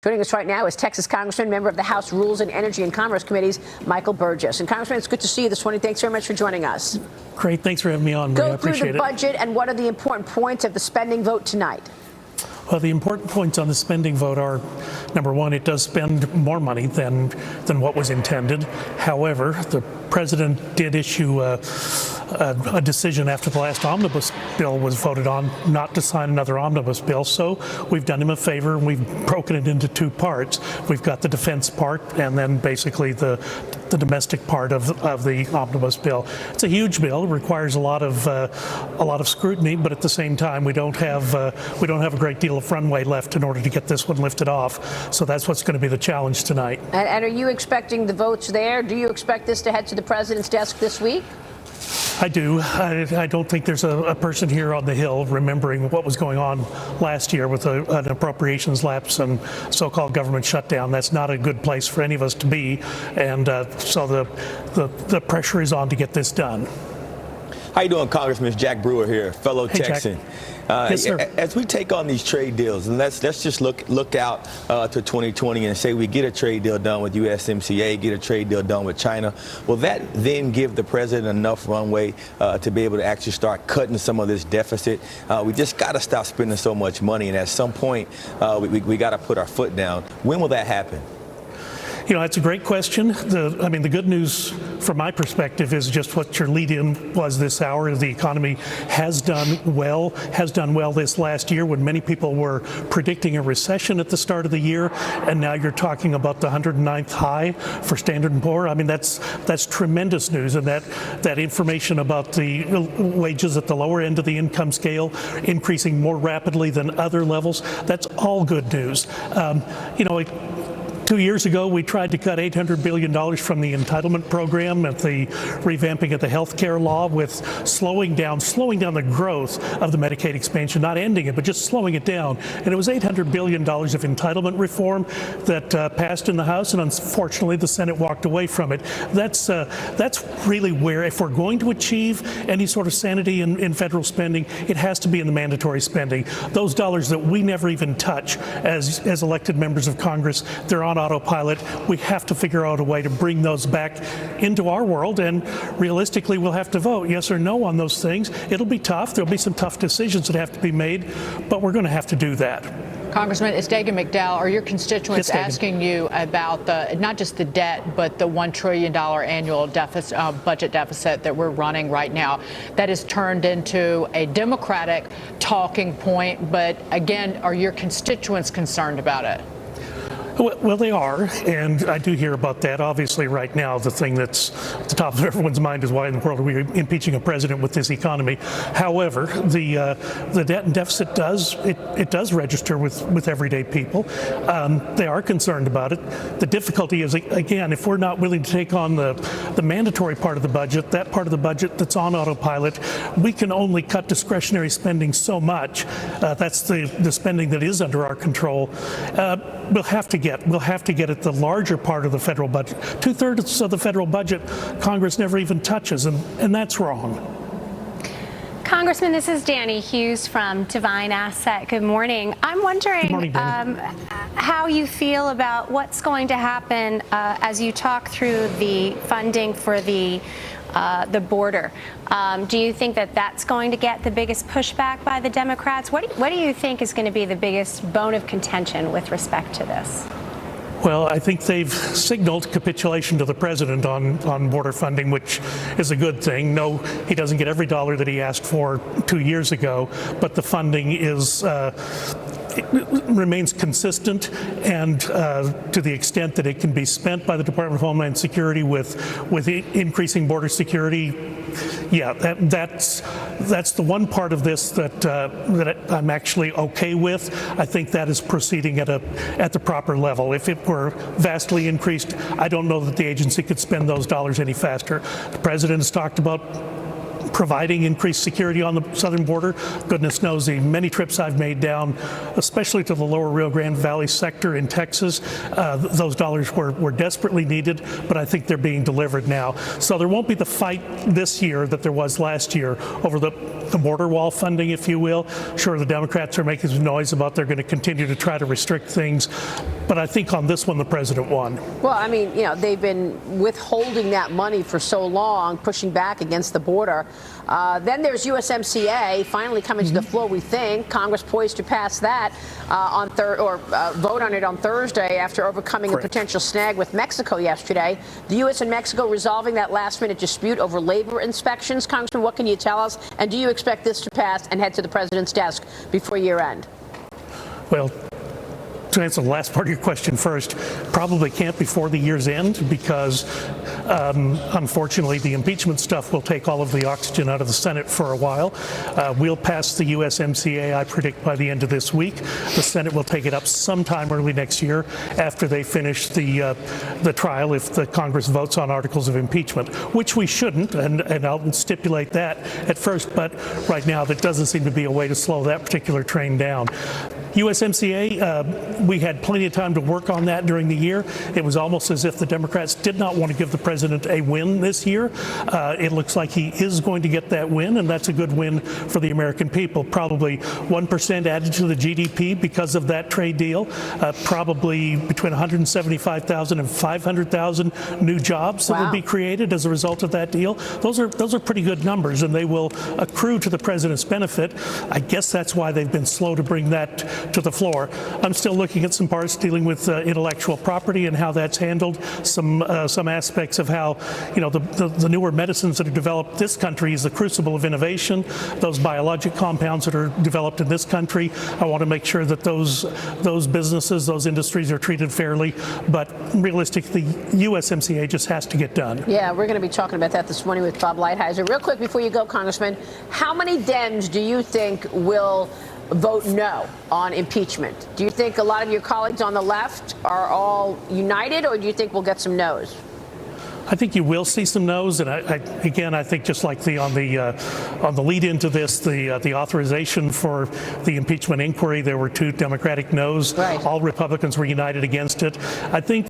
Joining us right now is Texas Congressman, member of the House Rules and Energy and Commerce Committees, Michael Burgess. And Congressman, it's good to see you this morning. Thanks very much for joining us. Great. Thanks for having me on. Go through the budget and what are the important points of the spending vote tonight? Well, the important points on the spending vote are, number one, it does spend more money than what was intended. However, the president did issue a decision after the last omnibus bill was voted on not to sign another omnibus bill. So we've done him a favor and we've broken it into two parts. We've got the defense part and then basically the domestic part of the omnibus bill. It's a huge bill. It requires a lot of scrutiny, but at the same time, we don't have a great deal of runway left in order to get this one lifted off. So that's what's going to be the challenge tonight. And are you expecting the votes there? Do you expect this to head to the president's desk this week? I do. I don't think there's a person here on the Hill remembering what was going on last year with an appropriations lapse and so-called government shutdown. That's not a good place for any of us to be, and so the pressure is on to get this done. How you doing, Congressman? Jack Brewer here, fellow Texan. Yes, sir. As we take on these trade deals, and let's just look out to 2020 and say we get a trade deal done with USMCA, get a trade deal done with China. Will that then give the president enough runway to be able to actually start cutting some of this deficit? We just got to stop spending so much money, and at some point, we got to put our foot down. When will that happen? You know, that's a great question. The good news from my perspective is just what your lead-in was this hour. The economy has done well this last year when many people were predicting a recession at the start of the year, and now you're talking about the 109th high for Standard & Poor. I mean, that's tremendous news, and that information about the wages at the lower end of the income scale increasing more rapidly than other levels, that's all good news. 2 years ago, we tried to cut $800 billion from the entitlement program at the revamping of the health care law with slowing down the growth of the Medicaid expansion, not ending it, but just slowing it down. And it was $800 billion of entitlement reform that passed in the House, and unfortunately, the Senate walked away from it. That's really where, if we're going to achieve any sort of sanity in federal spending, it has to be in the mandatory spending. Those dollars that we never even touch as elected members of Congress, they're on autopilot. We have to figure out a way to bring those back into our world, and realistically we'll have to vote yes or no on those things. It'll be tough. There'll be some tough decisions that have to be made, but we're going to have to do that. Congressman, it's Dagan McDowell. Are your constituents asking you about not just the debt, but the $1 trillion annual budget deficit that we're running right now that has turned into a Democratic talking point? But again, are your constituents concerned about it? Well, they are, and I do hear about that. Obviously, right now, the thing that's at the top of everyone's mind is why in the world are we impeaching a president with this economy? However, the debt and deficit does register with everyday people. They are concerned about it. The difficulty is, again, if we're not willing to take on the mandatory part of the budget, that part of the budget that's on autopilot, we can only cut discretionary spending so much. That's the spending that is under our control. We'll have to get at the larger part of the federal budget. 2/3 of the federal budget, Congress never even touches, and that's wrong. Congressman, this is Danny Hughes from Divine Asset. Good morning. I'm wondering how you feel about what's going to happen as you talk through the funding for the border. Do you think that that's going to get the biggest pushback by the Democrats? What do you think is going to be the biggest bone of contention with respect to this? Well, I think they've signaled capitulation to the president on border funding, which is a good thing. No, he doesn't get every dollar that he asked for 2 years ago, but the funding it remains consistent, and to the extent that it can be spent by the Department of Homeland Security with increasing border security, yeah, that's the one part of this that I'm actually okay with. I think that is proceeding at the proper level. If it were vastly increased, I don't know that the agency could spend those dollars any faster. The president has talked about providing increased security on the southern border. Goodness knows the many trips I've made down, especially to the lower Rio Grande Valley sector in Texas, those dollars were desperately needed, but I think they're being delivered now. So there won't be the fight this year that there was last year over the border wall funding, if you will. Sure, the Democrats are making some noise about they're going to continue to try to restrict things, but I think on this one the president won. Well, I mean, you know, they've been withholding that money for so long, pushing back against the border. Then there's USMCA finally coming to the floor, we think. Congress poised to pass that vote on it on Thursday after overcoming Correct. a potential snag with Mexico yesterday. The U.S. and Mexico resolving that last-minute dispute over labor inspections. Congressman, what can you tell us? And do you expect this to pass and head to the president's desk before year end? Well, to answer the last part of your question first, probably can't before the year's end because, unfortunately, the impeachment stuff will take all of the oxygen out of the Senate for a while. We'll pass the USMCA, I predict, by the end of this week. The Senate will take it up sometime early next year after they finish the trial if the Congress votes on articles of impeachment, which we shouldn't, and I'll stipulate that at first, but right now there doesn't seem to be a way to slow that particular train down. USMCA, we had plenty of time to work on that during the year. It was almost as if the Democrats did not want to give the president a win this year. It looks like he is going to get that win, and that's a good win for the American people. Probably 1% added to the GDP because of that trade deal. Probably between 175,000 and 500,000 new jobs that will be created as a result of that deal. Those are pretty good numbers, and they will accrue to the president's benefit. I guess that's why they've been slow to bring that to the floor. I'm still looking at some parts dealing with intellectual property and how that's handled. Some aspects of how, you know, the newer medicines that are developed this country is the crucible of innovation. Those biologic compounds that are developed in this country, I want to make sure that those businesses, those industries are treated fairly. But realistically, USMCA just has to get done. Yeah, we're going to be talking about that this morning with Bob Lighthizer. Real quick before you go, Congressman, how many Dems do you think will vote no on impeachment? Do you think a lot of your colleagues on the left are all united, or do you think we'll get some no's? I think you will see some no's, and I think just like on the lead into this, the authorization for the impeachment inquiry, there were 2 Democratic no's. Right. All Republicans were united against it. I think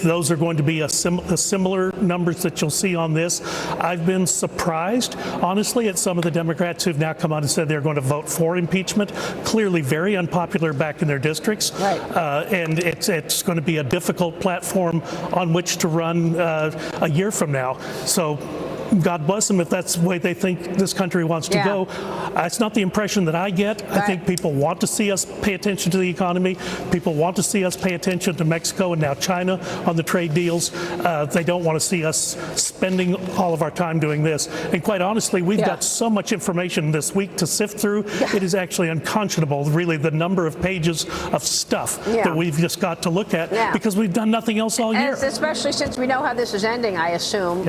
those are going to be a similar numbers that you'll see on this. I've been surprised, honestly, at some of the Democrats who've now come out and said they're going to vote for impeachment. Clearly, very unpopular back in their districts, right. And it's going to be a difficult platform on which to run a year from now. So God bless them if that's the way they think this country wants to go. It's not the impression that I get. I think people want to see us pay attention to the economy. People want to see us pay attention to Mexico and now China on the trade deals. They don't want to see us spending all of our time doing this. And quite honestly, we've got so much information this week to sift through. It is actually unconscionable, really, the number of pages of stuff that we've just got to look at because we've done nothing else all year. Especially since we know how this is ending, I assume,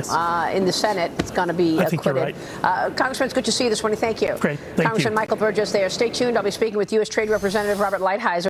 in the Senate. It's going to be acquitted. I think you're right. Congressman, it's good to see you this morning. Thank you. Great. Thank Congressman you. Michael Burgess there. Stay tuned. I'll be speaking with U.S. Trade Representative Robert Lighthizer.